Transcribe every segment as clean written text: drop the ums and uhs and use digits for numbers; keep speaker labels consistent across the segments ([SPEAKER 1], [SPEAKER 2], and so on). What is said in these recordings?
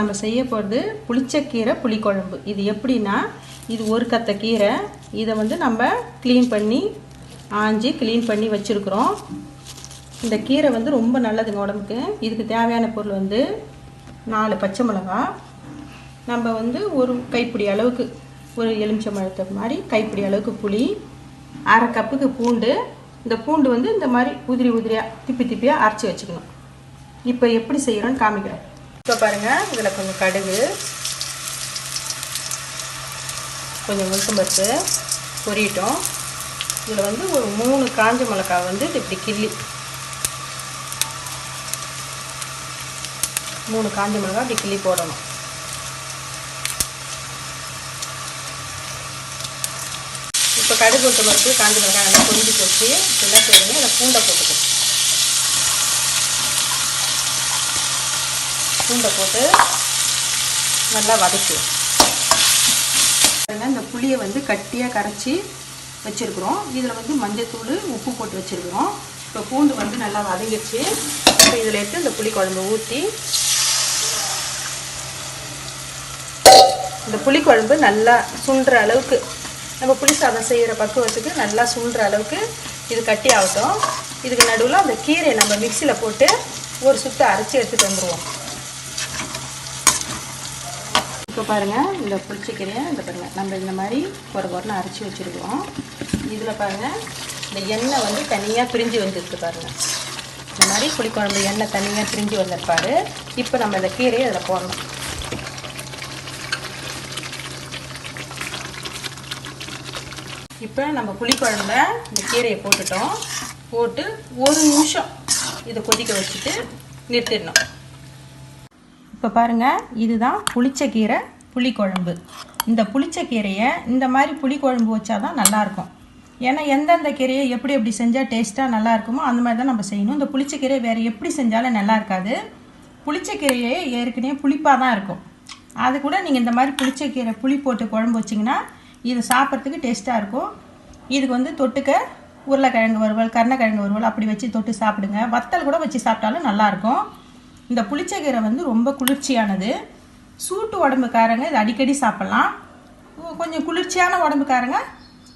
[SPEAKER 1] நம்ம செய்ய போகிறது புளிச்சக்கீரை புளிக்குழம்பு. இது எப்படின்னா, இது ஒரு கத்த கீரை. இதை வந்து நம்ம க்ளீன் பண்ணி ஆஞ்சி க்ளீன் பண்ணி வச்சுருக்குறோம். இந்த கீரை வந்து ரொம்ப நல்லதுங்க உடம்புக்கு. இதுக்கு தேவையான பொருள் வந்து 4 பச்சை மிளகா, நம்ம வந்து ஒரு கைப்பிடி அளவுக்கு, ஒரு எலுமிச்சம்பழத்தை மாதிரி கைப்பிடி அளவுக்கு புளி, 1/2 கப்புக்கு பூண்டு. இந்த பூண்டு வந்து இந்த மாதிரி உதிரி உதிரியாக திப்பி திப்பியாக அரைச்சி வச்சுக்கணும். இப்போ எப்படி செய்கிறோன்னு காமிக்கிறேன். இப்போ பாருங்கள், இதில் கொஞ்சம் கடுகு, கொஞ்சம் உளுத்தம்பருப்பு பொரியட்டும். இதில் வந்து ஒரு 3 காஞ்ச மிளகாய் வந்து இப்படி கிள்ளி, 3 காஞ்ச மிளகாய் இப்படி கிள்ளி போடணும். இப்போ கடுகு உளுத்தம்பருப்பு காஞ்ச மிளகாய் நல்லா பொரிஞ்சு போச்சு. என்ன செய்யணும், இதை பூண்டை போட்டுக்கணும். பூண்டை போட்டு நல்லா வதக்குவோம். இந்த புளியை வந்து கட்டியாக கரைச்சி வச்சுருக்குறோம். இதில் வந்து மஞ்சத்தூள், உப்பு போட்டு வச்சுருக்குறோம். இப்போ பூண்டு வந்து நல்லா வதங்கிடுச்சு. இப்போ இதில் எடுத்து இந்த புளி குழம்பு ஊற்றி, இந்த புளிக்குழம்பு நல்லா சுண்டுற அளவுக்கு, நம்ம புளி சாதம் செய்கிற பக்குவத்துக்கு நல்லா சுண்டுற அளவுக்கு இது கட்டி ஆகட்டும். இதுக்கு நடுவில் அந்த கீரையை நம்ம மிக்சியில் போட்டு ஒரு சுற்று அரைச்சி எடுத்துகிட்டு வந்துடுவோம். இப்போ பாருங்கள், இந்த புளிச்சக்கீரையை இந்த பாருங்கள், நம்ம இந்த மாதிரி ஒரு அரைச்சி வச்சுருக்கோம். இதில் பாருங்கள், இந்த எண்ணெய் வந்து தனியாக பிரிஞ்சு வந்துருக்கு பாருங்கள். இந்த மாதிரி புளிக்குழம்பு எண்ணெய் தனியாக பிரிஞ்சு வந்திருப்பாரு. இப்போ நம்ம இந்த கீரையை அதில் போடணும். இப்போ நம்ம புளிக்குழம்புல இந்த கீரையை போட்டுட்டோம். போட்டு 1 நிமிஷம் இதை கொதிக்க வச்சுட்டு நிறுத்திடணும். இப்போ பாருங்கள், இதுதான் புளிச்சக்கீரை புளிக்குழம்பு. இந்த புளிச்சக்கீரையை இந்த மாதிரி புளிக்குழம்பு வச்சா தான் நல்லாயிருக்கும். ஏன்னா எந்தெந்த கீரையை எப்படி எப்படி செஞ்சால் டேஸ்ட்டாக நல்லா இருக்குமோ அந்த மாதிரி தான் நம்ம செய்யணும். இந்த புளிச்சக்கீரை வேறு எப்படி செஞ்சாலும் நல்லா இருக்காது. புளிச்சக்கீரையே ஏற்கனவே புளிப்பாக தான் இருக்கும். அது கூட நீங்கள் இந்த மாதிரி புளிச்சக்கீரை புளி போட்டு குழம்பு வச்சிங்கன்னா இது சாப்பிட்றதுக்கு டேஸ்ட்டாக இருக்கும். இதுக்கு வந்து தொட்டுக்க உருளைக்கிழங்கு வறுவல், கருணக்கிழங்கு வறுவல் அப்படி வச்சு தொட்டு சாப்பிடுங்க. வத்தல் கூட வச்சு சாப்பிட்டாலும் நல்லாயிருக்கும். இந்த புளிச்சக்கீரை வந்து ரொம்ப குளிர்ச்சியானது. சூட்டு உடம்புக்காரங்க இது அடிக்கடி சாப்பிட்லாம். கொஞ்சம் குளிர்ச்சியான உடம்புக்காரங்க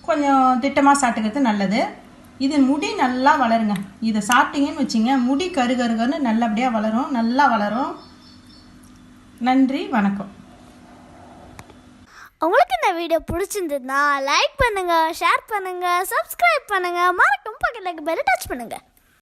[SPEAKER 1] கொஞ்சம் திட்டமாக சாப்பிட்டுக்கிறது நல்லது. இது முடி நல்லா வளருங்க. இதை சாப்பிட்டீங்கன்னு வச்சிங்க, முடி கருகருகன்னு நல்லபடியாக வளரும், நல்லா வளரும். நன்றி, வணக்கம்.
[SPEAKER 2] உங்களுக்கு இந்த வீடியோ பிடிச்சிருந்ததுன்னா லைக் பண்ணுங்கள், ஷேர் பண்ணுங்கள், சப்ஸ்கிரைப் பண்ணுங்கள், மறக்காம பக்கத்துல பெல் டச் பண்ணுங்கள்.